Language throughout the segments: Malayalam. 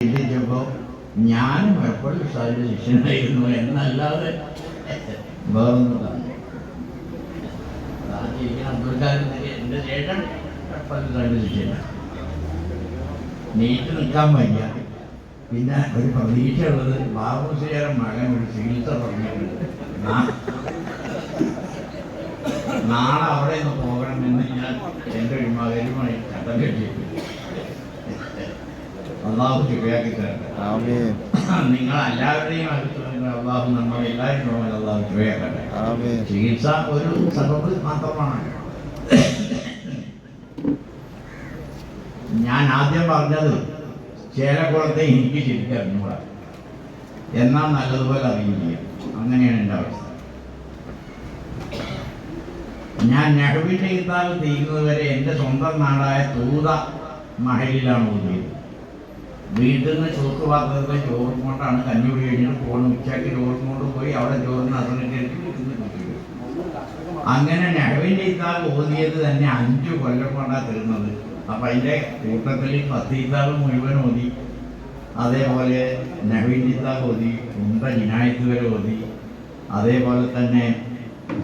ചിന്തിച്ചപ്പോൾ ഞാനും എപ്പോഴും ഉസ്താദിന്റെ ശിഷ്യനായിരുന്നു എന്നല്ലാതെ വേറൊന്നും പറഞ്ഞു. എൻ്റെ ചേട്ടൻ എപ്പോഴും ഉസ്താദിന്റെ ശിഷ്യനാണ്. നീറ്റ് നിൽക്കാൻ വയ്യ. പിന്നെ ഒരു പ്രതീക്ഷ ഉള്ളത് ബാബുശ്രീയുടെ മകൻ ഒരു ചികിത്സ പറഞ്ഞിട്ടുണ്ട്, നാളെ അവിടെ നിന്ന് പോകണമെന്ന് ഞാൻ എൻ്റെ ഒരു മകനുമായി ചട്ടം കെട്ടിയിട്ടുണ്ട്. അള്ളാഹു ശുഭയാക്കി തരട്ടെ. നിങ്ങളെല്ലാവരുടെയും അടുത്ത് അള്ളാഹു നമ്മളെല്ലാവരും അള്ളാഹു ശുഭയാക്കട്ടെ. ചികിത്സ ഒരു സബബ് മാത്രമാണ്. ഞാൻ ആദ്യം പറഞ്ഞത് ചേലക്കുളത്തെ എനിക്ക് ശരിക്കും അറിഞ്ഞുകൂടാ, എന്നാൽ നല്ലതുപോലെ അറിയില്ല. അങ്ങനെയാണ് എൻ്റെ അവസ്ഥ. ഞാൻ നെഹ്റുവിൻ്റെ കിതാബ് തീരുന്നത് വരെ എൻ്റെ സ്വന്തം നാടായ തൂത മഹലിലാണ് ഓതിയത്. വീട്ടിൽ നിന്ന് ചോറ് പാത്രത്തിൽ ചോറും കൊണ്ടാണ് കഞ്ഞൂടി കഴിഞ്ഞിട്ട് പോകുന്നത്. ഉച്ചയ്ക്ക് ചോറും കൊണ്ട് പോയി അവിടെ ചോറിന് അതിനൊക്കെ അങ്ങനെ നെഹ്റുവിൻ്റെ കിതാബ് ഓതിയത് തന്നെ 5 കൊല്ലം കൊണ്ടാണ് തീർന്നത്. അപ്പം അതിൻ്റെ കൂട്ടത്തിൽ 10 കിതാബ് മുഴുവൻ ഓതി, അതേപോലെ നെഹ്റുവിൻ്റെ കിതാബ് ഓതി, ജിനായത്ത് വരെ ഓതി, അതേപോലെ തന്നെ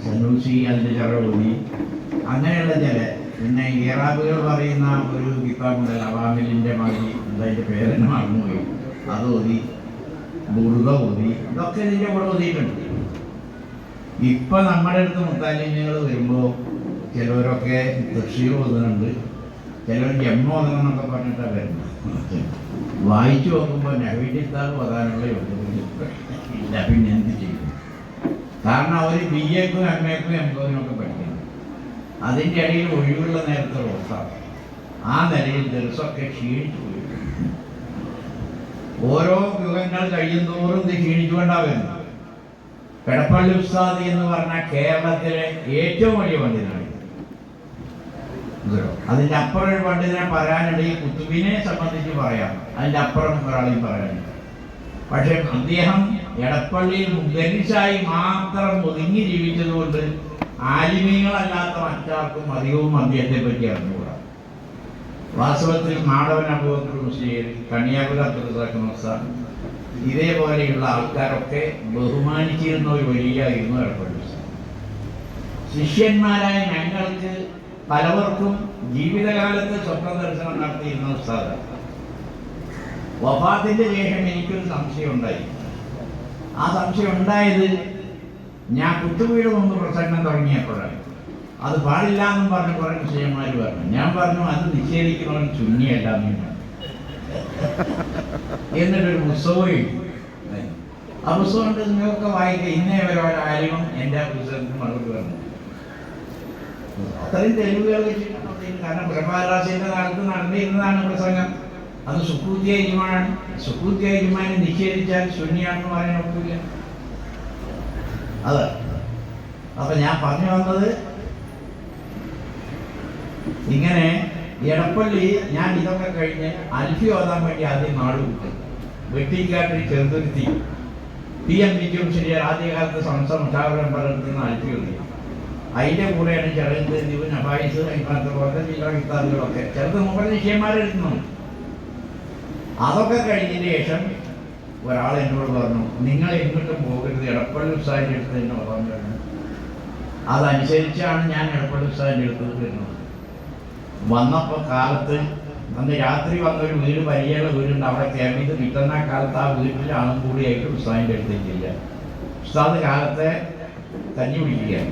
സനൂസി അതിൻ്റെ ചില ഓതി, അങ്ങനെയുള്ള ചില. പിന്നെ ഇറാബുകൾ പറയുന്ന ഒരു കിതാബുണ്ടല്ലോ, അവാമിലിൻ്റെ മതി, അതിൻ്റെ പേരെന്നെ മറന്നുപോയി, അത് ഓതി, ബുർദ ഓതി, ഇതൊക്കെ ഇതിൻ്റെ കൂടെ ഓതിയിട്ടുണ്ട്. ഇപ്പം നമ്മുടെ അടുത്ത് മുത്താലിമ്യങ്ങൾ വരുമ്പോൾ ചിലവരൊക്കെ തഫ്സീർ ഓതുന്നുണ്ട്, ചിലവർ ജമ്മ ഓതണം എന്നൊക്കെ പറഞ്ഞിട്ടാണ് വരുന്നത്. വായിച്ചു നോക്കുമ്പോൾ നബിൻ്റെ കിതാബ് ഓതാനുള്ള ഇല്ല. പിന്നെ എന്ത് ചെയ്യും? കാരണം അവർ BA-ക്കും MA-ക്കും MCOM-ഒക്കെ പഠിക്കണം. അതിൻ്റെ ഇടയിൽ ഒഴിവുള്ള നേരത്തെ ഓർത്താണ്. ആ നിലയിൽ ദിവസമൊക്കെ ക്ഷീണിച്ചു പോയി. ഓരോ യുഗങ്ങൾ കഴിയുന്തോറും ഇത് ക്ഷീണിച്ചുകൊണ്ടാണ് വരുന്നത്. പെടപ്പള്ളി ഉസ്താദ് എന്ന് പറഞ്ഞാൽ കേരളത്തിലെ ഏറ്റവും വലിയ പണ്ഡിതനാണ്. അതിൻ്റെ അപ്പുറം ഒരു പണ്ഡിതനെ പറയാനുണ്ട്. ഈ കുത്തുബിനെ സംബന്ധിച്ച് പറയാം, അതിൻ്റെ അപ്പുറം ഒരാളെയും പറയാനുണ്ട്. പക്ഷെ അദ്ദേഹം എടപ്പള്ളിയിൽ മുദരിസായി മാത്രം ഒതുങ്ങി ജീവിച്ചതുകൊണ്ട് ആലിമീങ്ങളല്ലാത്ത മറ്റാർക്കും അധികവും അദ്ദേഹത്തെ പറ്റി അറിഞ്ഞുകൂടാ. വാസ്തവത്തിൽ മാടവൻ അബൂബക്കർ മുസ്ലിം, കണിയാപുര അബ്ദുൽ ഇതേപോലെയുള്ള ആൾക്കാരൊക്കെ ബഹുമാനിച്ചിരുന്ന ഒരു വലിയായിരുന്നു എടപ്പള്ളി. ശിഷ്യന്മാരായ ഞങ്ങൾക്ക് പലവർക്കും ജീവിതകാലത്ത് സ്വപ്ന ദർശനം നടത്തിയിരുന്ന ഉസ്താദ്. വഫാത്തിന്റെ ശേഷം എനിക്കൊരു സംശയം ഉണ്ടായി. ആ സംശയം ഉണ്ടായത് ഞാൻ കുത്തുവീട് മുമ്പ് പ്രസംഗം തുടങ്ങിയപ്പോഴാണ്. അത് പാടില്ല എന്നും പറഞ്ഞ് കുറേ വിഷയന്മാർ പറഞ്ഞു. ഞാൻ പറഞ്ഞു അത് നിഷേധിക്കുന്നവൻ ചുന്നിയല്ല എന്നിട്ടൊരു പുസ്തകവും. ആ പുസ്തകം കൊണ്ട് നിങ്ങളൊക്കെ വായിക്കുക. ഇന്നേ വരെ ഒരാരും എൻ്റെ പുസ്തകത്തിന് മറുപടി പറഞ്ഞു. അത്രയും തെളിവുകൾ വെച്ചിട്ടുണ്ട്. കാരണം ബ്രഹ്മരാസിന്റെ കാലത്ത് നടന്നിരുന്നതാണ് പ്രസംഗം. അത് സുക്കൂത്തിയ ഇജ്മാനാണ്. സുക്കൂത്തിയ ഇജ്മാനെ നിഷേധിച്ചാൽ ശൂന്യാണെന്ന് പറയാൻ ഒക്കില്ല. അത് അപ്പൊ ഞാൻ പറഞ്ഞു വന്നത് ഇങ്ങനെ എടപ്പള്ളി ഞാൻ ഇതൊക്കെ കഴിഞ്ഞ് അൽഫി ഓതാൻ വേണ്ടി ആദ്യം നാട് വിട്ടു. വെട്ടിക്കാട്ടിൽ ചെറുതുരുത്തി PM ശരിയാൽ ആദ്യകാലത്ത് സംസ്ഥാന മുഷാവരം പലർത്തുന്ന അൽഫി ഓതി. അതിൻ്റെ കൂടെയാണ് ചെറുത് ദിവൻ അബായിസ് ഇപ്പോഴത്തെ പോലത്തെ ചില കിതാബുകളൊക്കെ ചെറുത് മുമ്പ് നിശ്ചയന്മാരെടുക്കുന്നു. അതൊക്കെ കഴിഞ്ഞതിന് ശേഷം ഒരാൾ എന്നോട് പറഞ്ഞു, നിങ്ങൾ എങ്ങോട്ടും പോകരുത്, എടപ്പള്ളി ഉസ്താദിൻ്റെ അടുത്ത് തന്നെ ഓർമ്മ പറഞ്ഞു. അതനുസരിച്ചാണ് ഞാൻ എടപ്പള്ളി ഉസ്താദിൻ്റെ അടുത്ത് വരുന്നത്. വന്നപ്പോൾ കാലത്ത് അന്ന് രാത്രി വന്നൊരു വീട് പരിചയമുള്ള വീടുണ്ട്. അവിടെ ക്യാമ്പ് ചെയ്ത് കിട്ടുന്ന കാലത്ത് ആ വീട്ടിൽ ആളും കൂടിയായിട്ട് ഉസ്താദിൻ്റെ അടുത്തേക്കില്ല. ഉസ്താദ് കാലത്തെ കഞ്ഞി കുടിക്കുകയാണ്.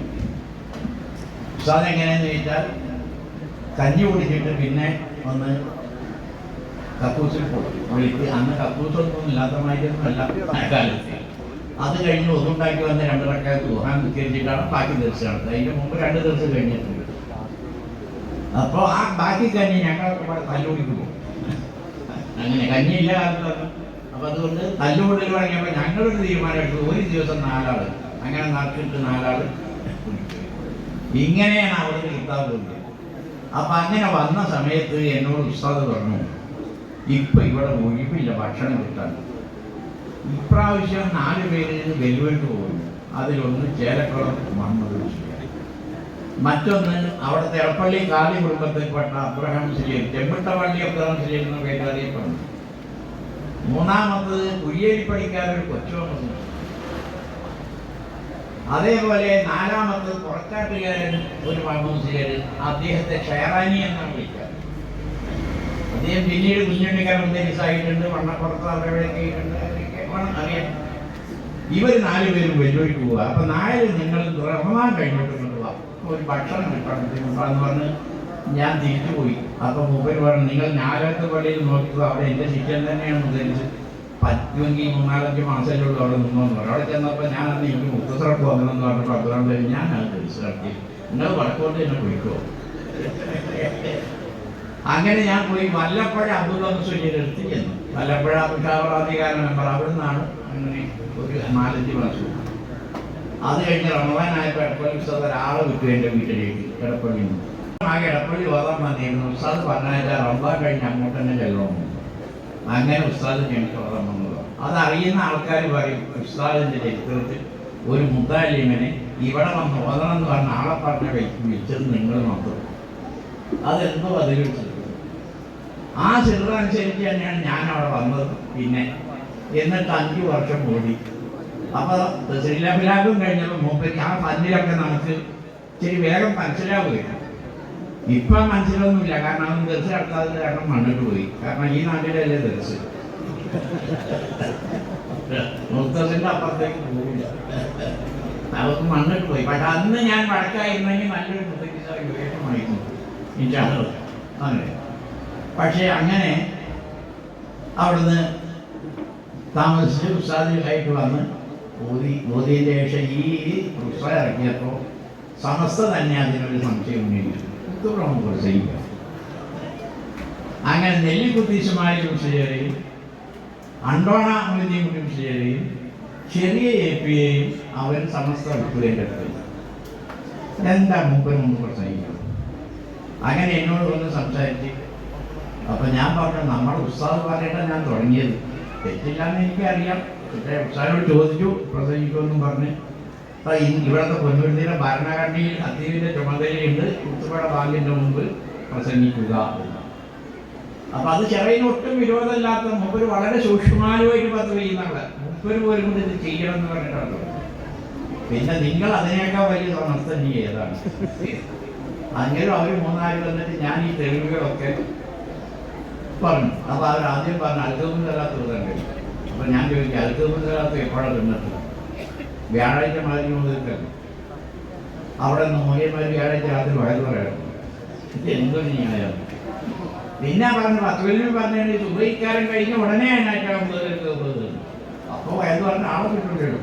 ഉസ്താദ് എങ്ങനെയാന്ന് ചോദിച്ചാൽ കഞ്ഞി കുടിച്ചിട്ട് പിന്നെ ഒന്ന് കക്കൂസിൽ പോയിട്ട്, അന്ന് കക്കൂസൊന്നും ഇല്ലാത്തമായിട്ടൊന്നുമല്ല കാലത്ത്. അത് കഴിഞ്ഞ് ഒന്നുണ്ടാക്കി വന്ന് 2 റക്അത്ത് ദുഹാ നിസ്കരിച്ചിട്ടാണ് ബാക്കി ദിവസം നടത്തുന്നത്. അതിൻ്റെ മുമ്പ് 2 ദിവസം കഴിഞ്ഞിട്ടുണ്ട്. അപ്പോൾ ആ ബാക്കി കഞ്ഞി ഞങ്ങൾ തല്ലുകൂടിക്ക് പോകും. അങ്ങനെ കഞ്ഞിയില്ല കാലത്താണ്. അപ്പം അതുകൊണ്ട് തല്ലുകൂടൽ തുടങ്ങിയപ്പോൾ ഞങ്ങളൊരു തീരുമാനം എടുത്തു, ഒരു ദിവസം 4 ആൾ, അങ്ങനെ നടത്തിയിട്ട് 4 ആൾ. ഇങ്ങനെയാണ് അവിടെ കിതാബ് പോയത്. അപ്പം അങ്ങനെ വന്ന സമയത്ത് എന്നോട് ഉസ്താദ് പറഞ്ഞു, ഇപ്പം ഇവിടെ ഒഴിവില്ല ഭക്ഷണം കിട്ടാൻ. ഇപ്രാവശ്യം 4 പേര് വെല്ലുവിളിക്ക് പോകുന്നു. അതിലൊന്ന് ചേലക്കുളം മുഹമ്മദ് മുസ്ലിം, മറ്റൊന്ന് അവിടുത്തെ എടപ്പള്ളി കാലി കുടുംബത്തിൽപ്പെട്ട അബ്രഹാം മുസ്ലിം, ചെമ്പിട്ടവള്ളി അബ്രഹാം മുസ്ലിം എന്ന പേര് അറിയപ്പെടുന്നു. മൂന്നാമത്തത് കുയ്യേലിപ്പണിക്കാരൊരു കൊച്ചുവന്നു. അതേപോലെ നാലാമത്തത് പുറക്കാട്ടുകാരൻ ഒരു മുസ്ലിം, അദ്ദേഹത്തെ ഷെയറാനി എന്നാണ് വിളിക്കുക. അദ്ദേഹം പിന്നീട് കുഞ്ഞുണ്ണിക്കാരൻ ഉദ്ദേശിച്ചായിട്ടുണ്ട്, വണ്ണപ്പുറത്ത് അവരെവിടെയൊക്കെ അറിയാം. ഇവർ 4 പേരും വെല്ലുവിളിക്ക് പോവുക. അപ്പൊ 4 നിങ്ങൾ റമദാൻ കഴിഞ്ഞിട്ട് കൊണ്ടുപോവാ, ഒരു ഭക്ഷണം കിട്ടണമെന്ന് പറഞ്ഞ് ഞാൻ തിരിച്ചു പോയി. അപ്പൊ മൂപ്പര് പറഞ്ഞു, നിങ്ങൾ 4 പള്ളിയിൽ നോക്കിക്കോ, അവിടെ എൻ്റെ ശിഷ്യൻ തന്നെയാണ് ഉദ്ദേശിച്ച്, പറ്റുമെങ്കിൽ 3-4 മാസമല്ലേ ഉള്ളൂ അവിടെ നിന്നോന്ന് പറഞ്ഞു. അവിടെ ചെന്നപ്പോൾ ഞാൻ അന്ന് എനിക്ക് മുത്തസറക്ക് വന്നതെന്ന് പറഞ്ഞപ്പോൾ അബ്ദുറാൻ കഴിഞ്ഞ് ഞാൻ അത് മനസ്സിലാക്കി, നിങ്ങൾ വടക്കോട്ട് തന്നെ പോയിക്കോ. അങ്ങനെ ഞാൻ പോയി വല്ലപ്പുഴ അബ്ദുൽ മുസ്ലിയുടെ അടുത്ത് ചെന്നു. വല്ലപ്പുഴ മുഷാവറാധികാര മെമ്പർ, അവിടെ നിന്നാണ് അങ്ങനെ ഒരു 4-5 മാസം. അത് കഴിഞ്ഞ് റമദാനായപ്പോൾ എടപ്പള്ളി ഉസ്താദ് ഒരാളെ വിട്ടു എൻ്റെ വീട്ടിലേക്ക്, എടപ്പള്ളിയിൽ നിന്ന്. ആകെ എടപ്പള്ളി ഓതാൻ വന്നിരുന്നു. ഉസ്താദ് പറഞ്ഞാൽ റമദാൻ കഴിഞ്ഞ് അങ്ങോട്ട് തന്നെ ചെല്ലണം. അങ്ങനെ ഉസ്താദ് ഞങ്ങൾക്ക് ഓതാൻ വന്നത്. അതറിയുന്ന ആൾക്കാർ പറയും, ഉസ്താദിൻ്റെ ചരിത്രത്തിൽ ഒരു മുത്താലിമിനെ ഇവിടെ വന്ന് ഓതണം എന്ന് പറഞ്ഞ ആളെ പറഞ്ഞ വിളിച്ചത് നിങ്ങൾ മാത്രം. അതെന്തോ അതിലിട്ടത്. ആ സിറനുസരിച്ച് തന്നെയാണ് ഞാൻ അവിടെ വന്നത്. പിന്നെ എന്നിട്ട് 5 വർഷം ഓടി. അപ്പോൾ ശ്രീലഭിലാഭം കഴിഞ്ഞപ്പോൾ മൂപ്പർക്ക് ആ പന്നിലൊക്കെ നമുക്ക് ഇച്ചിരി വേഗം മനസ്സിലാവുകയാണ്. ഇപ്പം മനസ്സിലൊന്നുമില്ല, കാരണം അതൊന്നും ദർശനം നടത്താതെ കാരണം മണ്ണിട്ട് പോയി. കാരണം ഈ നാട്ടിലല്ലേ ദർശനം, മുത്തസിന്റെ അപ്പുറത്തേക്ക് പോകില്ല, അവർക്ക് മണ്ണിട്ട് പോയി. പക്ഷെ അന്ന് ഞാൻ വടക്കായിരുന്നെങ്കിൽ നല്ലൊരു മുത്തക്കിമായിരുന്നു അങ്ങനെ. പക്ഷെ അങ്ങനെ അവിടുന്ന് താമസിച്ച് ഉസ്താദിലായിട്ട് വന്ന് മോദിയുടെ ശേഷം ഈ പുസ്തകം ഇറക്കിയപ്പോൾ സമസ്ത തന്നെ അതിനൊരു സംശയം ഉന്നയിച്ചു. പ്രസംഗിക്കാം. അങ്ങനെ നെല്ലിക്കുത്തീശുമാരി മുസ്ലിയെയും അണ്ടോണ മൊയ്തീൻ കുട്ടി മുസ്ലിയെയും ചെറിയ APയെയും അവർ സമസ്ത വിട്ടുകേണ്ടത് എന്താ മുമ്പ് പ്രസംഗിക്കണം. അങ്ങനെ എന്നോട് വന്ന് സംസാരിച്ച്. അപ്പം ഞാൻ പറഞ്ഞു, നമ്മുടെ ഉസ്താദ് പറഞ്ഞിട്ടാണ് ഞാൻ തുടങ്ങിയത്, തെറ്റില്ലാന്ന് എനിക്കറിയാം. പക്ഷേ ഉസ്താദിനോട് ചോദിച്ചു പ്രസംഗിക്കുമെന്നും പറഞ്ഞ്. ഇവിടുത്തെ പൊന്നുരുത്തിയുടെ ഭരണഘടനയിൽ അദ്വീപിന്റെ ചുമതലയുണ്ട് കുത്തുപട ബാങ്കിന്റെ മുമ്പ് പ്രസംഗിക്കുക. അപ്പൊ അത് ചെറിയൊട്ടും വിരോധമില്ലാത്ത മൂപ്പര് വളരെ സൂക്ഷ്മമായിട്ട് പത്ത് ചെയ്യുന്നവിടെ മൂപ്പര് പോലും കൊണ്ട് ഇത് ചെയ്യണം എന്ന് പറഞ്ഞിട്ടുണ്ടോ. പിന്നെ നിങ്ങൾ അതിനേക്കാൾ വലിയ സമസ്ത നീ ഏതാണ്. അങ്ങനെ അവർ 3-4 വന്നിട്ട് ഞാൻ ഈ തെളിവുകളൊക്കെ പറഞ്ഞു. അപ്പൊ അവർ ആദ്യം പറഞ്ഞു അൽക്കബും തലാത്ത് എഴുതണ്ടേ. അപ്പൊ ഞാൻ ചോദിക്കും, അൽക്കബും തലാത്ത് എപ്പോഴാണ് തിന്നിട്ട്? വ്യാഴാഴ്ച മാതിരി മുതൽക്കല്ല. അവിടെ നിന്ന് മൂല്യന്മാർ വ്യാഴാഴ്ച രാത്രി വയറ് പറയാറുണ്ട്. ഇത് എന്തൊരു ന്യായം. പിന്നെ പറഞ്ഞു 10 പറഞ്ഞു സുബൈക്കാരൻ കഴിഞ്ഞ ഉടനെ അതിനായിട്ടാണ് മുതലെടുക്കുന്നത്. അപ്പോൾ വയറ് പറഞ്ഞ ആളെ കിട്ടുണ്ടല്ലോ.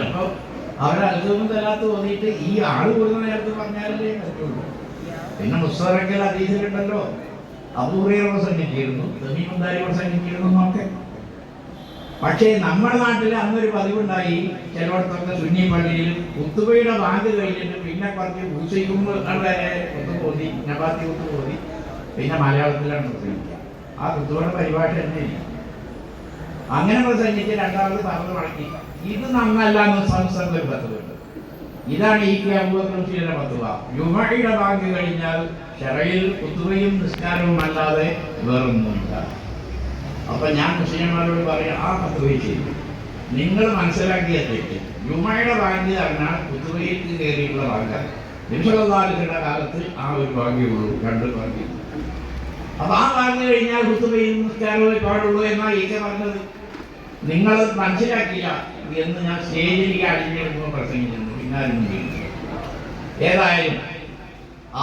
അപ്പോൾ അവരത്ഭുതം തരാത്ത തോന്നിയിട്ട് ഈ ആള് കൂടുന്ന നേരത്ത് പറഞ്ഞാലേ പറ്റുള്ളൂ. പിന്നെ മുസ്തറക്കൽ അതീതിലുണ്ടല്ലോ, അബൂഹുറൈറ പ്രസംഗിച്ചിരുന്നു, തമീമുദ്ദാരി പ്രസംഗിച്ചിരുന്നു എന്നൊക്കെ. പക്ഷേ നമ്മുടെ നാട്ടിൽ അന്നൊരു പതിവുണ്ടായി, ചിലയിടത്തൊക്കെ സുന്നി പള്ളിയിൽ കുത്തുബയുടെ ബാങ്ക് കഴിഞ്ഞിട്ട് പിന്നെ കുറച്ച് പൂസയിക്കുമ്പോൾ വരെ കുത്തുപോതി, നബാത്തി കുത്തുപോതി, പിന്നെ മലയാളത്തിലാണ് പ്രസംഗിക്കുക. ആ കുത്തുബയുടെ പരിഭാഷ തന്നെ അങ്ങനെ പ്രസംഗിച്ച് രണ്ടാമത് പറഞ്ഞു മടക്കി. ഇത് നന്നല്ല എന്ന് സംസ്ഥാനത്ത് ഒരു പത്തുണ്ട്. ഇതാണ് ഈ അബൂബക്കർ പത്തുവ. ജുമഅയുടെ ബാങ്ക് കഴിഞ്ഞാൽ ശറയിൽ കുത്തുബയും നിസ്കാരവും അല്ലാതെ വേറൊന്നുമില്ല. അപ്പൊ ഞാൻ മുസ്ലിംമാരോട് പറയാം, ആ പത്തുവയിൽ ചെയ്തു നിങ്ങൾ മനസ്സിലാക്കിയ തെറ്റ്. ജുമഅയുടെ ബാങ്ക് പറഞ്ഞാൽ കുത്തുബയിലേക്ക് കയറിയുള്ള ബാങ്കാണ്. നിമിഷങ്ങളുടെ കാലത്ത് ആ ഒരു ബാങ്കേ ഉള്ളൂ, 2 ബാങ്ക്. അപ്പൊ ആ ബാങ്ക് കഴിഞ്ഞാൽ കുത്തുബയും നിസ്കാരവും പാടുള്ളൂ എന്നാണ് ഈച്ച പറഞ്ഞത്. നിങ്ങൾ മനസ്സിലാക്കില്ല എന്ന് ഞാൻ സ്റ്റേജിലേക്ക് അടിഞ്ഞെടുക്കുമ്പോൾ പ്രസംഗിച്ചിരുന്നു. പിന്നാരും ഏതായാലും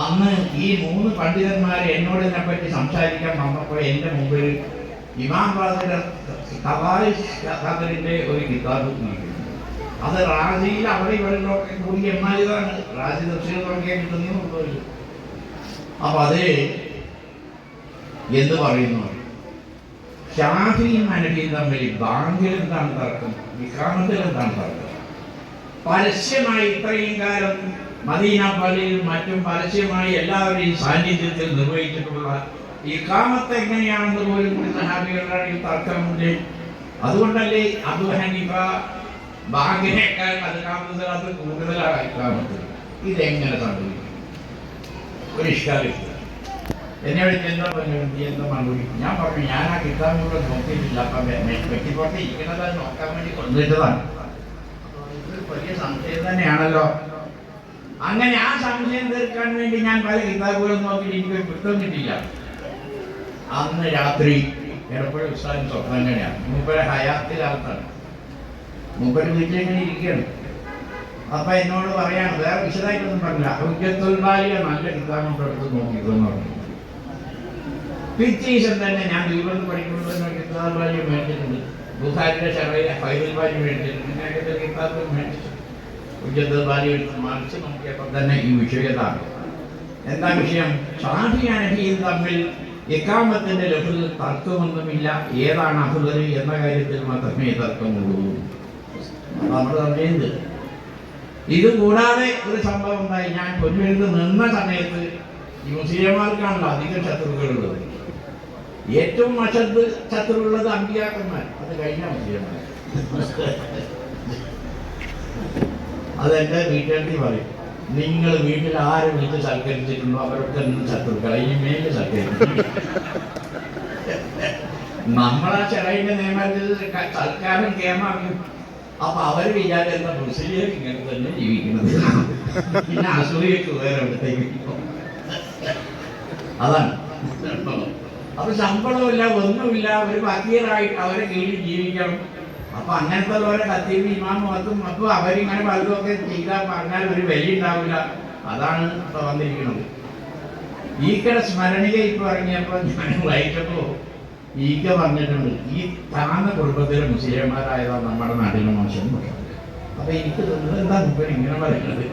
അന്ന് ഈ 3 പണ്ഡിതന്മാർ എന്നോട് ഇതിനെപ്പറ്റി സംസാരിക്കാൻ വന്നപ്പോൾ എൻ്റെ മുമ്പിൽ ഇമാം ഖദറിന്റെ ഒരു കിതാബ് നൽകിയിരുന്നു. അത് റാസിയിൽ അവിടെ ഇവിടെ കൂടി എണ്ണായതാണ്. റാസി ദർശനം തുടങ്ങിയാൽ കിട്ടുന്നു. അപ്പൊ അത് എന്ത് പറയുന്നു, ഷാഫിയും ഹനഫിയും തമ്മിൽ ബാങ്കിൽ എന്താണ് തർക്കം, ഇഖാമത്തിൽ എന്താണ് തർക്കം? പരസ്യമായി ഇത്രയും കാലം മദീന പള്ളിയിൽ മറ്റും പരസ്യമായി എല്ലാവരുടെയും സാന്നിധ്യത്തിൽ നിർവഹിച്ചിട്ടുള്ള ഇഖാമത്ത് എങ്ങനെയാണെന്ന് പോലും കൂടി സഹാബികളുടെ തർക്കമുണ്ട്. അതുകൊണ്ടല്ലേ അബൂ ഹനീഫ ബാങ്കിനേക്കാൾ അത് കൂടുതലാണ് ഇഖാമത്ത്. ഇതെങ്ങനെ സംഭവിക്കും? ഒരു ഇഷ്കാലില്ല. എന്നോട് എന്താ പറഞ്ഞു, നീ എന്താ മറുപടി? ഞാൻ പറഞ്ഞു, ഞാൻ ആ കിതാബ് കൂടെ നോക്കിയിട്ടില്ല, അപ്പം വെട്ടിപ്പുറത്ത് ഇരിക്കുന്നതായി നോക്കാൻ വേണ്ടി കൊണ്ടുവച്ചതാണ്. ഇത് വലിയ സംശയം തന്നെയാണല്ലോ. അങ്ങനെ ആ സംശയം തീർക്കാൻ വേണ്ടി ഞാൻ പല കിതാബുകളും നോക്കിയിട്ട് എനിക്ക് പിടുത്തം കിട്ടിയില്ല. അന്ന് രാത്രി എടപ്പള്ളി ഉസ്താദിന് സ്വപ്നം എങ്ങനെയാണ്, മൂപ്പരെ ഹയാത്തിലാർത്താണ്, മൂപ്പര് വീട്ടിലെങ്ങനെ ഇരിക്കുകയാണ്. അപ്പൊ എന്നോട് പറയാണ്, വേറെ വിശദമായിട്ടൊന്നും പറഞ്ഞില്ല, ഹുജ്ജത്തുൽ ബാരിയ നല്ല കിതാബ് എടുത്ത് നോക്കിയെന്ന് പറഞ്ഞു. പിറ്റേ ദിവസം തന്നെ ഞാൻ ദീപത്ത് പഠിക്കുമ്പോൾ തന്നെ കിതാബ് ബാരിയ മേടിച്ചിട്ടുണ്ട്, ബുഖാരിയുടെ ഷറഹ് ഫൈദുൽ ബാരി മേടിച്ചിട്ടുണ്ട്, ഇങ്ങനെയൊക്കെ കിതാബ് മേടിച്ചു. ഹുജ്ജത്തുൽ ബാരി എടുത്ത് മറിച്ച് നോക്കിയപ്പോൾ തന്നെ ഈ വിഷയതാണ്. എന്താ വിഷയം? ഷാഫി ഹനഫിയും തമ്മിൽ ഇഖാമത്തിന്റെ ലഫ്ളിൽ തർക്കമൊന്നുമില്ല, ഏതാണ് അഫ്ളൽ എന്ന കാര്യത്തിൽ മാത്രമേ തർക്കമുള്ളൂ. നമ്മൾ പറയുന്നത് ഇത് കൂടാതെ ഒരു സംഭവം ഉണ്ടായി. ഞാൻ പൊന്നുവെഴുത്ത് നിന്ന സമയത്ത് ഈ മുസ്ലിംമാർക്കാണല്ലോ അധികം ശത്രുക്കളുള്ളത്. ഏറ്റവും ശത്രുവുള്ളത് അമ്പിയാക്കന്മാർ, അത് കഴിഞ്ഞ മുസ്ലിംമാർ. അതെന്റെ വീട്ടിൽ പറയും, നിങ്ങൾ വീട്ടിൽ ആരെ വിളിച്ച് സൽക്കരിച്ചിട്ടുണ്ടോ അവരൊക്കെ ശത്രുക്കൾ, ഇനി മേലെ സൽക്കരിക്കും. നമ്മളാ ചെറൈന്റെ നിയമത്തിൽ സൽക്കാരം കേമാക്കും. അപ്പൊ അവര് വിചാരം എന്താ, മുസ്ലിം ഇങ്ങനെ തന്നെ ജീവിക്കുന്നത്, പിന്നെ അസൂയക്ക് വേറെ എവിടത്തേക്ക്. അതാണ്. അപ്പൊ ശമ്പളമില്ല, ഒന്നുമില്ല, ഒരു ഫക്കീറായിട്ട് അവരെ കീഴിൽ ജീവിക്കണം. അപ്പൊ അങ്ങനത്തെ ഓരോ ഖത്തീബ് ഇമാമും അതും അപ്പൊ അവരിങ്ങനെ പലതുമൊക്കെ ചെയ്താൽ പറഞ്ഞാൽ ഒരു വില ഉണ്ടാവില്ല. അതാണ് ഇപ്പൊ വന്നിരിക്കുന്നത്. ഈക്കടെ സ്മരണിക ഇപ്പൊ ഇറങ്ങിയപ്പോ ഞാൻ വായിച്ചപ്പോ ഈക്ക പറഞ്ഞിട്ടുണ്ട്, ഈ താന്ന കുടുംബത്തിലെ മുസ്ലിംമാരായതാണ് നമ്മുടെ നാട്ടിലെ മോശം. അപ്പൊ എനിക്ക് തോന്നുന്നത് എന്താ മുമ്പ് ഇങ്ങനെ പറയുന്നത്.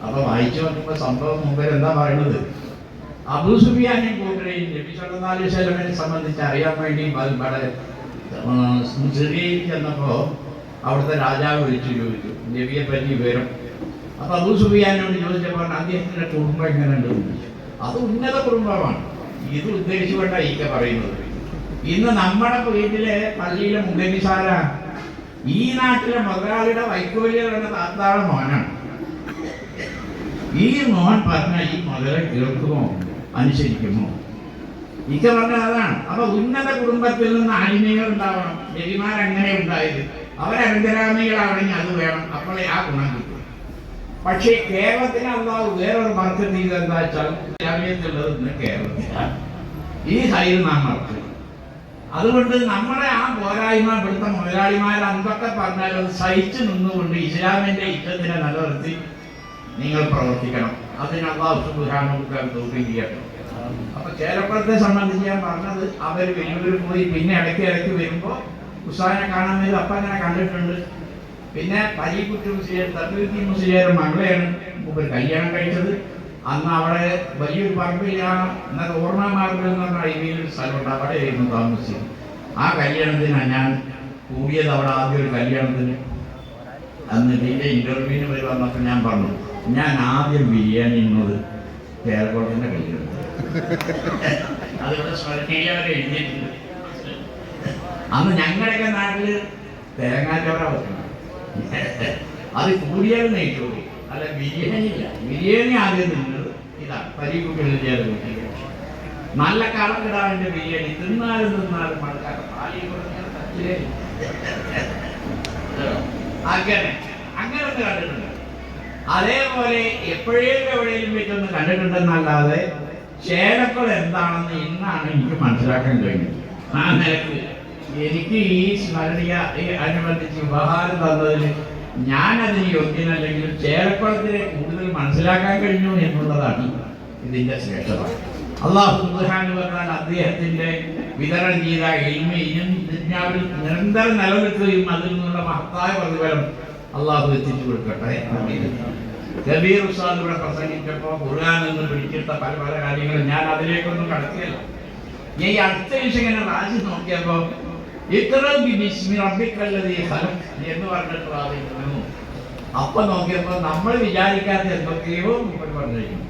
അപ്പൊ വായിച്ചു നോക്കുമ്പോ സംഭവം മുമ്പ് എന്താ പറയുന്നത്, അബൂ സുഫിയാനും കൂട്ടരെയും നബി സല്ലല്ലാഹു അലൈഹി വസല്ലമയെ സംബന്ധിച്ച് അറിയാൻ വേണ്ടി സിറിയയിൽ ചെന്നപ്പോ അവിടുത്തെ രാജാവ് വിളിച്ചു ചോദിച്ചു നബിയെ പറ്റി വിവരം. അപ്പൊ അബൂ സുഫിയാനോട് ചോദിച്ചപ്പോൾ അദ്ദേഹത്തിന്റെ കുടുംബം എങ്ങനെയുണ്ട് ചോദിച്ചു. അത് ഉന്നത കുടുംബമാണ്. ഇത് ഉദ്ദേശിച്ചുകൊണ്ടാണ് ഈക്ക പറയുന്നത്. ഇന്ന് നമ്മുടെ വീട്ടിലെ പള്ളിയിലെ മുഖനിസാര ഈ നാട്ടിലെ മുതലാളിയുടെ വൈക്കോലിയുടെ താത്താടെ മോനാണ്. ഈ മോൻ പറഞ്ഞാൽ ഈ മുതലെ കേൾക്കുമോ അനുസരിക്കുമോ? ഇക്ക പറഞ്ഞ അതാണ്. അപ്പൊ ഉന്നത കുടുംബത്തിൽ നിന്ന് അടിമകൾ ഉണ്ടാവണം. നബിമാരങ്ങനെ ഉണ്ടായത്. അവരന്തരാമികളാണെങ്കിൽ അത് വേണം, അപ്പോഴേ ആ ഗുണം കിട്ടും. പക്ഷേ കേരളത്തിന് അല്ലാതെ വേറൊരു ബർക്കത്ത് ചെയ്ത് എന്താ വെച്ചാൽ രാജ്യത്തുള്ളത് ഇന്ന് കേരളത്തിലാണ്. ഈ ഹൈർ നാം മറക്കും. അതുകൊണ്ട് നമ്മുടെ ആ പോരായ്മ ഇവിടുത്തെ മുതലാളിമാർ എന്തൊക്കെ പറഞ്ഞാലും അത് സഹിച്ചു നിന്നുകൊണ്ട് ഇസ്ലാമിന്റെ ഇഷ്ടത്തിനെ നിലനിർത്തി നിങ്ങൾ പ്രവർത്തിക്കണം. അതിന് അല്ലാഹു സുബ്ഹാനഹു വ തആല തൗഫീഖ് ചെയ്യട്ടെ. അപ്പൊ ചേലപ്പുറത്തെ സംബന്ധിച്ച് ഞാൻ പറഞ്ഞത്, അവർ വലിയൊരു പോയി പിന്നെ ഇടയ്ക്ക് വരുമ്പോൾ ഉസ്താദിനെ കാണാൻ വരും. അപ്പം അങ്ങനെ കണ്ടിട്ടുണ്ട്. പിന്നെ പരീക്കുട്ടി മുസ്ലിയാർ തബീബി മുസ്ലിയാർ മകളെയാണ് ഒരു കല്യാണം കഴിച്ചത്. അന്ന് അവിടെ വലിയൊരു പറമ്പിലാണ്, എന്നാൽ ഓർമ്മ മാർഗം എന്ന് പറഞ്ഞ അഴിമയിലൊരു സ്ഥലമുണ്ട്, അവിടെയായിരുന്നു താമസിച്ചത്. ആ കല്യാണത്തിനാണ് ഞാൻ കൂടിയത്. അവിടെ ആദ്യം ഒരു കല്യാണത്തിന് അന്ന് ഇതിൻ്റെ ഇന്റർവ്യൂവിന് വരെ വന്നപ്പോൾ ഞാൻ പറഞ്ഞു, ഞാൻ ആദ്യം ബിരിയാണി ഇന്നത് കേരളത്തിൻ്റെ കല്യാണം. അതിവിടെ സ്മരണീയ വരെ എഴുതിയിട്ടുണ്ട്. അന്ന് ഞങ്ങളുടെയൊക്കെ നാട്ടില് തേങ്ങാച്ചോറ വെക്കണം, അത് കൂടിയാൽ നെയ്ച്ചോറി, അല്ല ബിരിയാണി ഇല്ല. ബിരിയാണി ആദ്യം തിന്നത് ഇതാണ്, പരീക്കുട്ടികളിൽ ചേർന്ന് നല്ല കളക്കിടാവിന്റെ ബിരിയാണി തിന്നാലും മഴക്കാലം അങ്ങനെ അങ്ങനെ ഒന്ന് കണ്ടിട്ടുണ്ട്. അതേപോലെ എപ്പോഴേലും എവിടെയും വെച്ചൊന്ന് കണ്ടിട്ടുണ്ടെന്നല്ലാതെ ചേലക്കുളം എന്താണെന്ന് ഇന്നാണ് എനിക്ക് മനസ്സിലാക്കാൻ കഴിഞ്ഞത്. ആ നിലക്ക് എനിക്ക് ഈ സ്മരണീയ അനുബന്ധിച്ച് ഉപഹാരം തന്നതിന് ഞാനതിന് യോഗ്യനല്ലെങ്കിലും ചേലക്കുളത്തിനെ കൂടുതൽ മനസ്സിലാക്കാൻ കഴിഞ്ഞു എന്നുള്ളതാണ് ഇതിന്റെ ശ്രേഷ്ഠത. അല്ലാഹു സുബ്ഹാനഹു വ തആല അദ്ദേഹത്തിന്റെ വിതരണം ചെയ്ത ഇൽമ് ഇനിയും ദുനിയാവിൽ നിരന്തരം നിലനിൽക്കുകയും അതിൽ നിന്നുള്ള മഹത്തായ പ്രതിഫലം അള്ളാഹു എത്തിച്ചു കൊടുക്കട്ടെ. കബീർ ഉസ്താദ് ഇവിടെ പ്രസംഗിച്ചപ്പോൾ ഖുർആൻ എന്ന് പിടിച്ചിട്ട പല പല കാര്യങ്ങളും ഞാൻ അതിലേക്കൊന്നും കടത്തിയല്ല. ഈ അടുത്ത വിഷയം റാശി നോക്കിയപ്പോൾ എന്ന് പറഞ്ഞിട്ട് പ്രാർത്ഥിക്കുന്നു. അപ്പൊ നോക്കിയപ്പോൾ നമ്മൾ വിചാരിക്കാത്ത എന്തൊക്കെയോ മുമ്പ് പറഞ്ഞിരിക്കുന്നു.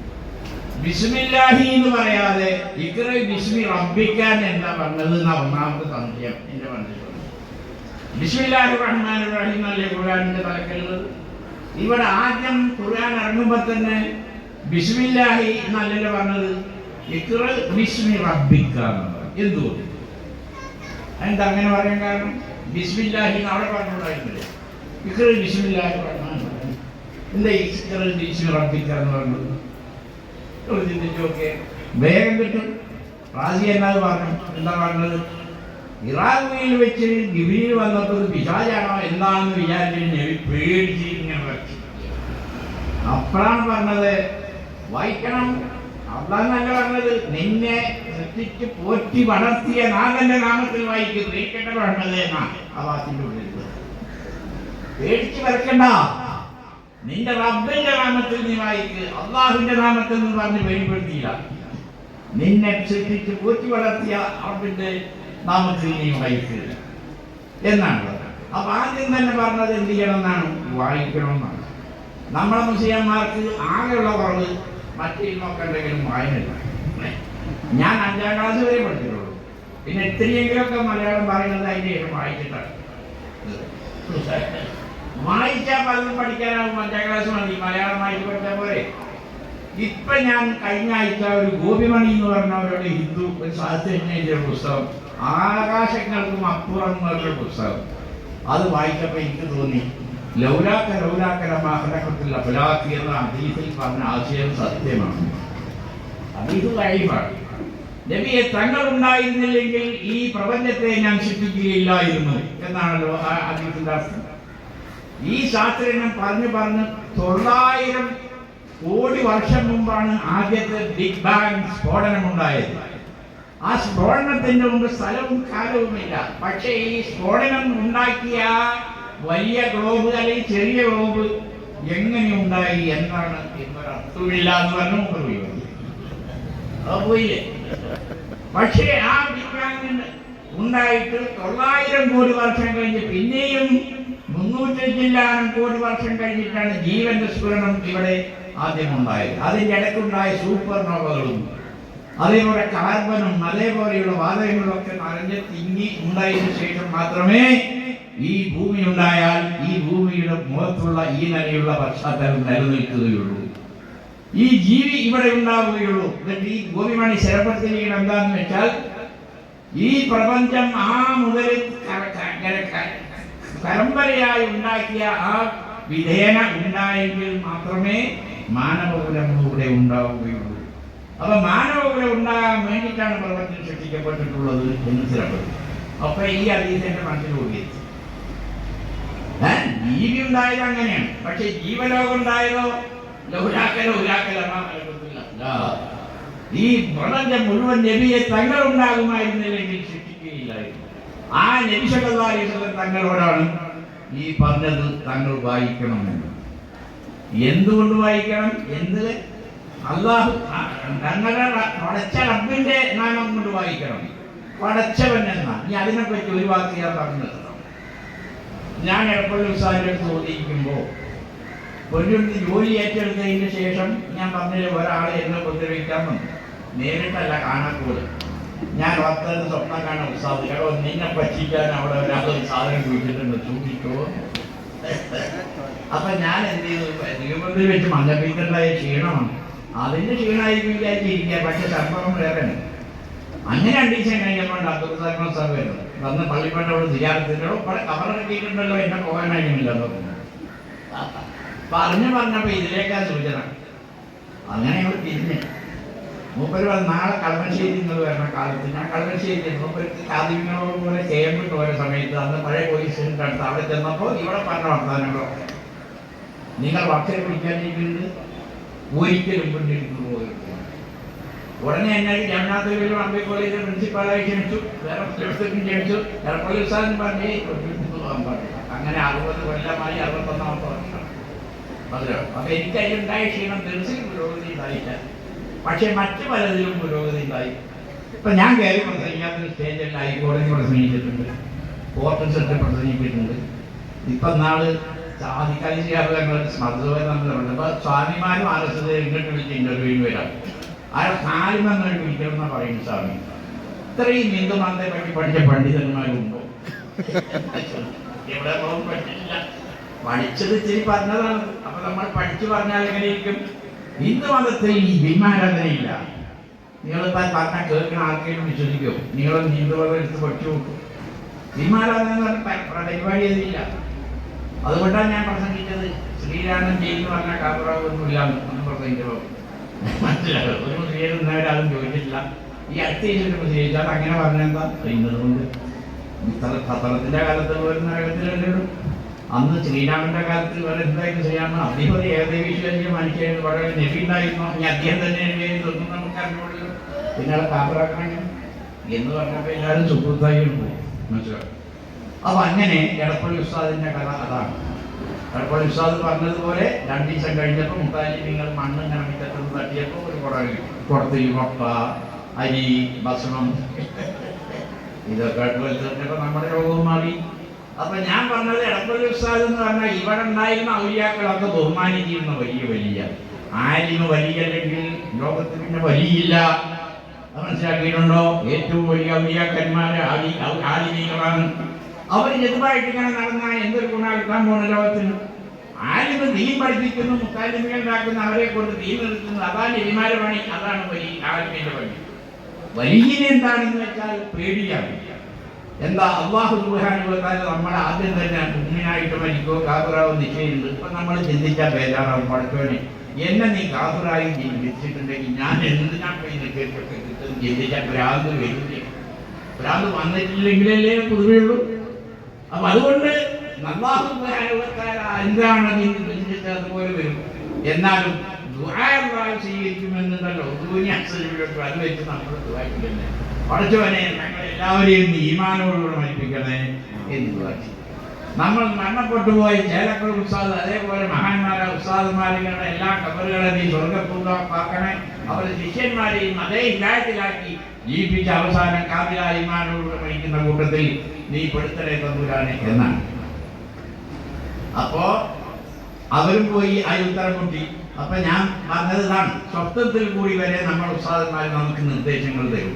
ബിസ്മില്ലാഹി എന്ന് പറയാതെ ഇഖ്റ ബിസ്മി റബ്ബിക്കാൻ എന്താ പറഞ്ഞത് എന്ന ഒന്നാമത്തെ സംശയം എന്റെ മനസ്സിൽ. ബിസ്മില്ലാഹിർ റഹ്മാനിർ റഹീം അല്ലേ ഖുർആനിന്റെ തലക്കെട്ടുള്ളത്. ഇവിടെ ആദ്യം ഖുർആൻ ഇറങ്ങുമ്പോൾ തന്നെ ബിസ്മില്ലാഹി എന്നല്ലല്ലോ പറഞ്ഞത്. ഇഖ്റ ബിസ്മി റബ്ബിക എന്തുകൊണ്ട്? എന്താ അങ്ങനെ പറയാൻ കാരണം? ബിസ്മില്ലാഹി അവിടെ പറഞ്ഞുണ്ടായിരുന്നില്ലേ? ഇഖ്റ ബിസ്മില്ലാഹി റഹ്മാൻ എന്താ ഇഖ്റ ബിസ്മി റബ്ബിക എന്ന് പറഞ്ഞത്? ചിന്തിച്ചോക്കെ വേഗം കിട്ടും. റാസി എന്നാത് പറഞ്ഞു. എന്താ പറഞ്ഞത്? ഇറാഖിൽ വെച്ച് ഗിബിയിൽ വന്നപ്പോൾ പിശാചാണോ എന്താണെന്ന് വിചാരിച്ച് പേടിച്ച് ഇങ്ങനെ വരച്ചു. അപ്പോഴാണ് പറഞ്ഞത് വായിക്കണം. അള്ളാഹല്ല പറഞ്ഞത് നിന്നെ സൃഷ്ടിച്ച് പോറ്റി വളർത്തിയ നാഥന്റെ നാമത്തിൽ വായിക്കും. നീക്കണ്ട പറഞ്ഞത് എന്നാണ് ആ വാക്കിന്റെ ഉള്ളിൽ. പേടിച്ച് വരക്കണ്ട, നിന്റെ റബ്ബിന്റെ നാമത്തിൽ നീ വായിക്ക്. അള്ളാഹുവിന്റെ നാമത്തിൽ നിന്ന് പറഞ്ഞ് പേടിപ്പെടുത്തിയില്ല. നിന്നെ സൃഷ്ടിച്ച് പോറ്റി വളർത്തിയ റബ്ബിന്റെ നാമത്തിൽ നീ വായിക്കുക എന്നാണ്. അപ്പൊ ആദ്യം തന്നെ പറഞ്ഞത് എന്ത് ചെയ്യണം എന്നാണ്? വായിക്കണമെന്നാണ്. നമ്മളെ മുസ്ലിംമാർക്ക് ആകെയുള്ള കുറവ് മറ്റേ നോക്കണ്ടെങ്കിലും വായനയില്ല. ഞാൻ 5ാം ക്ലാസ് വരെ പഠിച്ചിട്ടുള്ളൂ. പിന്നെ ഇത്തിരിയെങ്കിലുമൊക്കെ മലയാളം പറയുന്നത് അതിൻ്റെ ശേഷം വായിച്ചിട്ടാണ്. വായിച്ചാൽ പലതും പഠിക്കാനാവും. 5ാം ക്ലാസ് മതി, മലയാളം വായിച്ച് പഠിച്ചാൽ പോരെ. ഇപ്പൊ ഞാൻ കഴിഞ്ഞ ആഴ്ച ഒരു ഗോപിമണി എന്ന് പറഞ്ഞവരുടെ ഹിന്ദു ഒരു സാഹിത്യജ്ഞന്റെ പുസ്തകം, ആകാശങ്ങൾക്കും അപ്പുറം എന്നുള്ള പുസ്തകം, അത് വായിച്ചപ്പോൾ എനിക്ക് തോന്നി ലൗലാക്കരമാഹലക്കത്തില്ല ഫലാഖി എന്ന ഹദീസിൽ പറഞ്ഞ ആശയം സത്യമാണ്. ഹദീസ് ലൈഫാണ്. നബിയെ തങ്ങൾ ഉണ്ടായിരുന്നില്ലെങ്കിൽ ഈ പ്രപഞ്ചത്തെ ഞാൻ സൃഷ്ടിക്കുകയില്ലായിരുന്നു എന്നാണല്ലോ ആ ഹദീസിന്റെ അർത്ഥം. ഈ ശാസ്ത്രജ്ഞൻ പറഞ്ഞു 900 കോടി വർഷം മുമ്പാണ് ആദ്യത്തെ ബിഗ് ബാങ് സ്ഫോടനമുണ്ടായത്. ആ സ്ഫോടനത്തിന്റെ മുമ്പ് സ്ഥലവും കാലവുമില്ല. പക്ഷേ ഈ സ്ഫോടനം ഉണ്ടാക്കിയ വലിയ ഗ്ലോബ് അല്ലെങ്കിൽ ചെറിയ ഗ്ലോബ് എങ്ങനെ ഉണ്ടായി എന്നാണ് എന്നൊരർത്ഥമില്ല എന്ന് പറഞ്ഞു പോയില്ലേ. പക്ഷേ ആ ബിഗ് ബാങ് ഉണ്ടായിട്ട് 900 കോടി വർഷം കഴിഞ്ഞ് പിന്നെയും 300 കോടി വർഷം കഴിഞ്ഞിട്ടാണ് ജീവന്റെ സ്ഫുരണം ഇവിടെ ആദ്യമുണ്ടായത്. അതിൻ്റെ ഇടയ്ക്കുണ്ടായ സൂപ്പർ നോവകളും അതേപോലെ കാർബണും അതേപോലെയുള്ള വാതകങ്ങളൊക്കെ നിറഞ്ഞ് തിങ്ങി ഉണ്ടായതിനു ശേഷം മാത്രമേ ഈ ഭൂമി ഉണ്ടായാൽ ഈ ഭൂമിയുടെ മുഖത്തുള്ള ഈ നിലയുള്ള പശ്ചാത്തലം നിലനിൽക്കുകയുള്ളൂ, ഈ ജീവി ഇവിടെ ഉണ്ടാവുകയുള്ളൂ. എന്നിട്ട് ഈ ഭൂമിമണി സ്ഥിരപ്പെടുത്തിയിരിക്കണം എന്താന്ന് വെച്ചാൽ ഈ പ്രപഞ്ചം ആ മുതൽ പരമ്പരയായി ഉണ്ടാക്കിയ ആ വിധേന ഉണ്ടായെങ്കിൽ മാത്രമേ മാനവകുലം ഇവിടെ ഉണ്ടാവുകയുള്ളൂ. അപ്പൊ മാനവകുലം ഉണ്ടാകാൻ വേണ്ടിയിട്ടാണ് പ്രപഞ്ചം സൃഷ്ടിക്കപ്പെട്ടിട്ടുള്ളത് എന്ന് സ്ഥിരപ്പെടും. അപ്പൊ ഈ ഹദീസിന്റെ മനസ്സിൽ ഓടിയത് ജീവി ഉണ്ടായത് അങ്ങനെയാണ്. പക്ഷെ ജീവലോകം ഉണ്ടായതോ ഈ പ്രപഞ്ചം മുഴുവൻ നബിയെ തങ്ങൾ ഉണ്ടാകുമായിരുന്നില്ലെങ്കിൽ സൃഷ്ടിക്കുകയില്ലായിരുന്നു. ആ നബി സല്ലല്ലാഹു അലൈഹി വസല്ലം തങ്ങളോടാണ് ഈ പറഞ്ഞത് തങ്ങൾ വായിക്കണമെന്ന്. എന്തുകൊണ്ട് വായിക്കണം? എന്ത്? അള്ളാഹു തങ്ങളുടെ പടച്ച റബ്ബിന്റെ നാമം കൊണ്ട് വായിക്കണം. പടച്ചവൻ എന്നാ. ഇനി അതിനെപ്പറ്റി ഒരു വാക്ക് ഞാൻ പറഞ്ഞത്. ഞാൻ എപ്പോഴും ഉസ്താദിന്റെ അടുത്ത് ചോദിക്കുമ്പോൾ ഒരു ജോലി ഏറ്റെടുത്തതിന് ശേഷം ഞാൻ പറഞ്ഞില്ല, ഒരാളെ എന്നെ ഉപദ്രവിക്കാൻ വന്നു. നേരിട്ടല്ല, കാണാൻ പോലും. ഞാൻ വാർത്തയുടെ സ്വപ്നം കാണാൻ ഉസ്താദ് കേട്ടോ, നിന്നെ പറ്റിക്കാൻ അവിടെ ഒരാൾ സാധനം ചോദിച്ചിട്ടുണ്ട്, സൂക്ഷിക്കോ. അപ്പൊ ഞാൻ എന്ത് ചെയ്തു? നിയമത്തിൽ വെച്ച് മഞ്ഞപ്പിത്തുണ്ടായ ക്ഷീണമാണ്. അതിന്റെ ക്ഷീണമായിരിക്കും വിചാരിച്ചിരിക്കുക. പക്ഷെ സംഭവം വേറെയാണ്. അങ്ങനെ 2 ദിവസം കഴിഞ്ഞപ്പോൾ അബ്ദുൽ സാർ വരുന്നത് വന്ന് പള്ളിപ്പേട്ടോട് സിയാറത്തിൻ്റെ കവറിറക്കിയിട്ടുണ്ടല്ലോ, എന്നെ പോകാനായിരുന്നില്ല പറഞ്ഞപ്പോ ഇതിലേക്കാ സൂചന. അങ്ങനെ ഞങ്ങൾ തിരിഞ്ഞ് മൂപ്പര് നാളെ കളമശ്ശേരി നിങ്ങൾ വരണം കാലത്ത്. ഞാൻ കളമശ്ശേരി മൂപ്പർക്ക് കാതിങ്ങളോട് പോലെ ചെയ്യുമ്പോൾ ഓരോ സമയത്ത് അന്ന് പഴയ പോലീസ് സ്റ്റേഷൻ്റെ അടുത്ത് അവിടെ ചെന്നപ്പോൾ ഇവിടെ പറഞ്ഞ വർത്തമാനങ്ങളൊക്കെ നിങ്ങൾ ഭക്ഷണം പിടിക്കാനിരിക്കുന്നത് ഒരിക്കലും പിന്നിട്ട് പോയിരുന്നു. ഉടനെ എന്നെ ജഗന്നാഥിലും അമ്പി കോളേജിൽ പ്രിൻസിപ്പാളായി ക്ഷണിച്ചു, വേറെ ദിവസത്തേക്കും ക്ഷണിച്ചു. എറപ്പള്ളി ഉസ്താദിന് പറഞ്ഞേ പോകാൻ പറഞ്ഞു. അങ്ങനെ 60 കൊല്ലമായി, 61ാമത്തെ വർഷം. അപ്പൊ എനിക്ക് അതിലുണ്ടായ ക്ഷീണം ദർശിൽ പുരോഗതി ഉണ്ടായില്ല. പക്ഷെ മറ്റു പലതിലും പുരോഗതി ഉണ്ടായി. ഇപ്പൊ ഞാൻ കയറി പ്രസംഗിക്കാത്തൊരു സ്റ്റേജിൽ ഹൈക്കോടതി പ്രസംഗിച്ചിട്ടുണ്ട്, കോർട്ട് സെറ്റ് പ്രസംഗിച്ചിട്ടുണ്ട്. ഇപ്പൊ നാള് സാധിക്കാതെ ചെയ്യാറുള്ള സ്മർദ്ദവരുന്നുണ്ട്. അപ്പൊ സ്വാമിമാരും RSS ഇങ്ങോട്ട് വിളിച്ച് ഇന്റർവ്യൂവിന് വരാം. അയാൾ കാലുമെന്ന് വിളിക്കണം എന്നാ പറയുന്നു സ്വാമി. ഇത്രയും ഹിന്ദുമതത്തെ പറ്റി പഠിച്ച പണ്ഡിതന്മാരുണ്ടോ? എവിടെ പോകാൻ പറ്റില്ല. പഠിച്ചത് ഇച്ചിരി പറഞ്ഞതാണ്. അപ്പൊ നമ്മൾ പഠിച്ചു പറഞ്ഞാൽ എങ്ങനെയിരിക്കും? ഹിന്ദുമതത്തിൽ ഈ ബിംബാരാധനയില്ല. നിങ്ങളിപ്പോൾ പറഞ്ഞ കേൾക്കുന്ന ആർക്കെങ്കിലും വിശ്വസിക്കുമോ? നിങ്ങൾ നീന്തവെള്ളം എടുത്ത് പഠിച്ചു നോക്കും. വിമാനാണെന്ന് പരിപാടി ചെയ്തില്ല. അതുകൊണ്ടാണ് ഞാൻ പ്രസംഗിച്ചത്. ശ്രീരാമൻ ജയിലിന് പറഞ്ഞ കാപ്പറാവൊന്നുമില്ല എന്ന് പ്രസംഗിച്ചപ്പോൾ മനസ്സിലാവും. ഒരു മുസ്ലിം ഇന്നവരാരും ചോദിച്ചിട്ടില്ല. ഈ അടുത്ത മുസ്ലിം അത് അങ്ങനെ പറഞ്ഞെന്താ ചെയ്യുന്നതുകൊണ്ട് പത്രത്തിന്റെ കാലത്ത് പോലും നരകത്തിലല്ലേ ഉള്ളൂ. അന്ന് ശ്രീരാമന്റെ കാലത്ത് വേറെ എന്തായിരുന്നു ശ്രീരാമൻ? അദ്ദേഹം ഒരു ഏകദേശം മനുഷ്യൻ വളരെ നെബിണ്ടായിരുന്നു. ഇനി അദ്ദേഹം തന്നെ ഇതൊന്നും നമുക്ക് അറിഞ്ഞുകൊള്ളു. പിന്നെ അത് കാപ്പറാക്കണം എന്ന് പറഞ്ഞപ്പോൾ എല്ലാവരും സുഹൃത്തായിരുന്നു പോകും. മനസ്സിലാവും. അപ്പൊ അങ്ങനെ എടപ്പള്ളി ഉസ്താദിന്റെ കഥ അതാണ്. എടപ്പള്ളി ഉസ്താദ് പറഞ്ഞതുപോലെ 2 ദിവസം കഴിഞ്ഞപ്പോൾ മുത്താലി നിങ്ങൾ മണ്ണ് ഇങ്ങനെ മുറ്റത്തുനിന്ന് തട്ടിയപ്പോൾ ഒരു കുടത്തിൽ മുട്ട, അരി, ഭക്ഷണം ഇതൊക്കെ വെച്ചിട്ടപ്പോൾ നമ്മുടെ രോഗവും മാറി. അപ്പൊ ഞാൻ പറഞ്ഞത് എടപ്പള്ളി ഉസ്താദ് എന്ന് പറഞ്ഞാൽ ഇവിടെ ഉണ്ടായിരുന്ന ഔലിയാക്കളൊക്കെ ബഹുമാനിച്ചിരുന്ന വലിയ ആലിമ വലിയല്ലെങ്കിൽ ലോകത്ത് പിന്നെ വലിയില്ല. മനസ്സിലാക്കിയിട്ടുണ്ടോ? ഏറ്റവും വലിയ ഔലിയാക്കന്മാര് ആലിമീകളാണ്. അവർ ചെറുതായിട്ട് ഇങ്ങനെ നടന്നാൽ എന്തൊരു ഗുണം കിട്ടാൻ പോകുന്ന ലോകത്തിന്? ആലിമ ദീൻ പഠിപ്പിക്കുന്നു, മുത്താലിമികൾ ഉണ്ടാക്കുന്ന, അവരെ കൊണ്ട് ദീൻ നിർത്തുന്നത്, അതാണ് എലിമാരുടെ പണി. അതാണ് ആലിമിന്റെ പണി. വലിയ എന്താണെന്ന് വെച്ചാൽ പേടിയാണ്. എന്താ? അല്ലാഹു സുബ്ഹാനഹു വ തആല നമ്മളെ ആദ്യം തന്നെ മുഅ്മിനായിട്ട് മരിക്കോ കാഫിറാവോ നിശ്ചയിച്ചിട്ടുണ്ട്. ഇപ്പൊ നമ്മൾ ചിന്തിച്ചാൽ ബേജാറാവും. പഠിച്ചോനെ എന്നെ നീ കാഫിറായി വിധിച്ചിട്ടുണ്ടെങ്കിൽ ഞാൻ എന്തിനാ ചിന്തിച്ചാൽ ഭ്രാന്ത് വരില്ല. ഭ്രാന്ത് വന്നിട്ടില്ലെങ്കിലല്ലേ പൊതുവെയുള്ളൂ. അപ്പൊ അതുകൊണ്ട് അല്ലാഹു സുബ്ഹാനഹു വ തആല എന്താണ് ചിന്തിച്ചത് അതുപോലെ വരും. എന്നാലും ദുആ സ്വീകരിക്കുമെന്നുണ്ടല്ലോ. അത് വെച്ച് നമ്മൾ ദുആയില്ലേ പഠിച്ചവനെ ഞങ്ങൾ എല്ലാവരെയും ഈമാനോടുകൂടെ മരിപ്പിക്കണേ എന്ന് ദുആ. നമ്മൾ മരണപ്പെട്ടു പോയ ചേലക്കൽ ഉസ്താദ്, അതേപോലെ മഹാന്മാരായ ഉസ്താദുമാരുടെ എല്ലാ ഖബറുകളെ നീ സ്വർഗ്ഗപൂർവ്വമാക്കണേ. അവരുടെ ശിഷ്യന്മാരെയും അതേ ഹിദായത്തിലാക്കി ജീവിപ്പിച്ച അവസാനം കാമിലായ ഈമാനോടുകൂടെ മരിക്കുന്ന കൂട്ടത്തിൽ നീ പെടുത്തണേ തമ്പുരാനെ എന്നാണ്. അപ്പോ അവരും പോയി ആ ഉത്തരം കൂട്ടി. അപ്പൊ ഞാൻ പറഞ്ഞത് ഇതാണ്, സ്വപ്നത്തിൽ കൂടി വരെ നമ്മൾ ഉസ്താദന്മാർ നമുക്ക് നിർദ്ദേശങ്ങൾ തരും.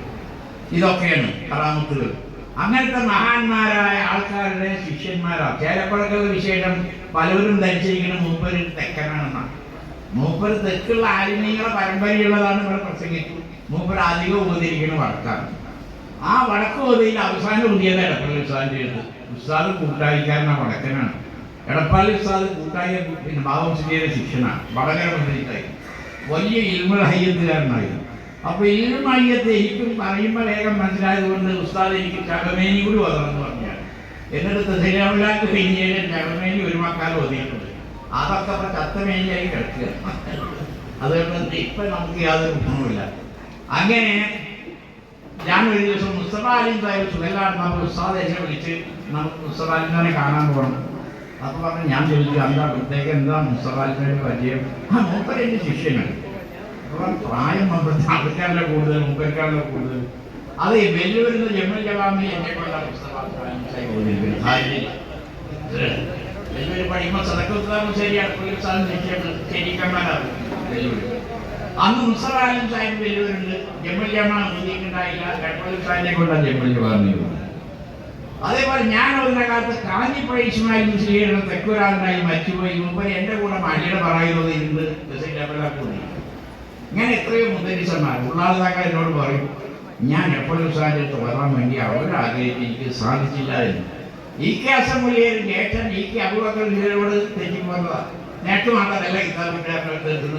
ഇതൊക്കെയാണ് കറാമത്തുകൾ. അങ്ങനത്തെ മഹാന്മാരായ ആൾക്കാരുടെ ശിഷ്യന്മാരാണ്. ചേലപ്പുഴകളുടെ വിശേഷം പലവരും ധരിച്ചിരിക്കുന്ന മൂപ്പര് തെക്കനാണെന്നാണ്. മൂപ്പര് തെക്കുള്ള ആലിമീങ്ങളെ പരമ്പരയുള്ളതാണ് ഇവിടെ പ്രസംഗിച്ചു. മൂപ്പര് അധികം ഉപകരിക്കുന്ന വടക്കാണ്. ആ വടക്ക് ഓതിയിൽ അവസാനം ഊതിയത് എടപ്പള്ളി ഉസ്താദിന്റെ അടുത്ത്. ഉസ്താദ് കൂട്ടായിക്കാരനാ, വടക്കനാണ്. എടപ്പള്ളി ഉസ്താദ് കൂട്ടായി പിന്നെ ബാബുശ്ശേരിയുടെ ശിഷ്യനാണ്. വളരെ പ്രസിദ്ധായി വലിയ ഇൽമുൽ ഹയ്യത്തുകാരനായിരുന്നു. അപ്പൊ ഇൽമുൽ ഹയ്യത്ത് എനിക്കും പറയുമ്പോൾ വേഗം മനസ്സിലായതുകൊണ്ട് ഉസ്താദ് എനിക്ക് ചകമേനി കൂടി ഓതണമെന്ന് പറഞ്ഞാൽ എന്നിട്ട് തസീലാമിലാക്ക് കഴിഞ്ഞാൽ ചകമേനി ഒരു മക്കാൽ ഓതിയിട്ടുണ്ട്. അതൊക്കെ അപ്പൊ ചത്തമേനിയായി കിടക്കുക. അതുകൊണ്ട് ഇപ്പൊ നമുക്ക് യാതൊരു ഗുണവുമില്ല. അങ്ങനെ ഞാൻ ഒരു ദിവസം മുസ്തഫ അലി സാഹിബ് സുഖലാണ് നമ്മൾ ഉസ്താദ് എന്നെ വിളിച്ച് നമുക്ക് മുസ്തഫ അലിനെ കാണാൻ പോകണം. അപ്പൊ പറഞ്ഞു, ഞാൻ ചോദിച്ചു എന്താ പ്രത്യേകം, എന്താ മുസ്തഫ അലിന്റെ പരിചയം? മൂപ്പര് എന്റെ ശിഷ്യനാണ്. പ്രായം ആൾക്കാരുടെ കൂടുതൽ, മൂപ്പർക്കാരുടെ കൂടുതൽ. അത് വെല്ലുവിരുന്ന ജമ്മൽ ജവാമി എന്നെ കൊണ്ടാണ് മുസ്തഫ വെല്ലുവിരി പഠിക്കുമ്പോൾ സദക്കുത്താനും ശരിയാണ്, പുള്ളിസ്ഥാനം ശരിക്കന്മാരാണ് വെല്ലുവിരി. അന്ന് മുസ്തഫ അലി സാഹിബ് വെല്ലുവിരുണ്ട്. ജമ്മൽ ജമാ ഉണ്ടായില്ല. എടപ്പള്ളി സാഹിബിനെ കൊണ്ടാണ് ജമ്മൽ ജവാമി. അതേപോലെ ഞാൻ അതിൻ്റെ കാലത്ത് കാഞ്ഞിപ്പുഴ ഇസ്മായിൽ മുസ്ലിം തെക്കുരാളുണ്ടായി മരിച്ചുപോയി. മുമ്പ് എൻ്റെ കൂടെ മടിയുടെ പറയുന്നത് ഇരുന്ന് കൂടി. ഇങ്ങനെ എത്രയോ മുദ്രീസന്മാർ ഉള്ളാതാക്കാൻ എന്നോട് പറയും, ഞാൻ എപ്പോഴും ഉസ്താദിന്റെ അടുത്ത് വരാൻ വേണ്ടി അവരാഗ്രഹിച്ച് എനിക്ക് സാധിച്ചില്ല എന്ന്. ഈ കെ അസംബ്ലിയിൽ ജേഷൻ ഈ കെ അബൂബക്കർ ജില്ലയോട് തെറ്റിപ്പോന്നതാണ്. നേരത്തെ മാത്രമല്ല കിതാബിന്റെ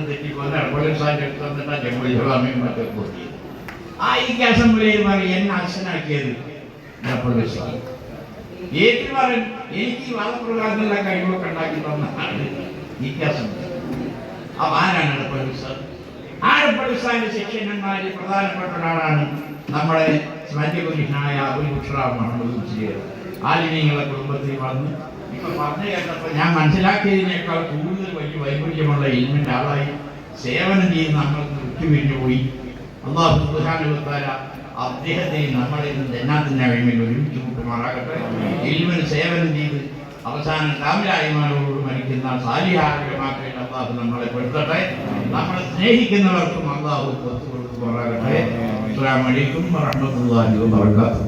തെറ്റിപ്പോന്ന് എപ്പോഴും ഉസ്താദിന്റെ അടുത്ത് വന്നിട്ടാണ് ജമ്മു ജവാമിയും ഒക്കെ കൂട്ടിയത്. ആ ഈ കെ അസംബ്ലിയിൽ പറയും എന്നെ അച്ഛനാക്കിയത് എപ്പോഴും ഉസ്താദ്. ഏറ്റി പറയും എനിക്ക് ഈ വാദപ്രകാരത്തിലുള്ള കഴിവൊക്കെ ഉണ്ടാക്കി തന്നാണ് ഈ കെ അസംബ്ലി. അപ്പൊ ആരാണ് എപ്പോഴും ഉസ്താദ്? ആലപ്പുഴ ശിഷ്യന്മാരിൽ പ്രധാനപ്പെട്ട ഒരാളാണ് നമ്മുടെ മധ്യപുരുഷനായ അബുൽ ബുഷ്റാ മുഹമ്മദ് മുസ്ലിം. ആലിമീങ്ങളെ കുടുംബത്തിൽ വന്ന് ഇപ്പൊ പറഞ്ഞു കേട്ടപ്പോൾ ഞാൻ മനസ്സിലാക്കിയതിനേക്കാൾ കൂടുതൽ വലിയ വൈപുല്യമുള്ള ഇൽമിന്റെ ആളായി സേവനം ചെയ്ത് നമ്മൾക്ക് വിട്ടുപിരിഞ്ഞു പോയി. അല്ലാഹു സുബ്ഹാനഹു വ തആല അദ്ദേഹത്തെ നമ്മളിൽ ജന്നാത്തിന്റെ അഴിമയിൽ ഒരുമിച്ച് കൂട്ടുമാറാകട്ടെ. ഇൽമിന് സേവനം ചെയ്ത് അവസാനം കാമിലായ്മാരോട് മരിക്കുന്ന സാലിഹാരമാക്കേണ്ട അല്ലാഹു നമ്മളെ പെടുത്തട്ടെ. നമ്മളെ സ്നേഹിക്കുന്നവർക്കും അല്ലാഹു കൊടുത്തു കൊടുക്കുമാറാകട്ടെ. അസ്സലാമു അലൈക്കും വറഹ്മത്തുള്ളാഹി വബറകാതുഹു.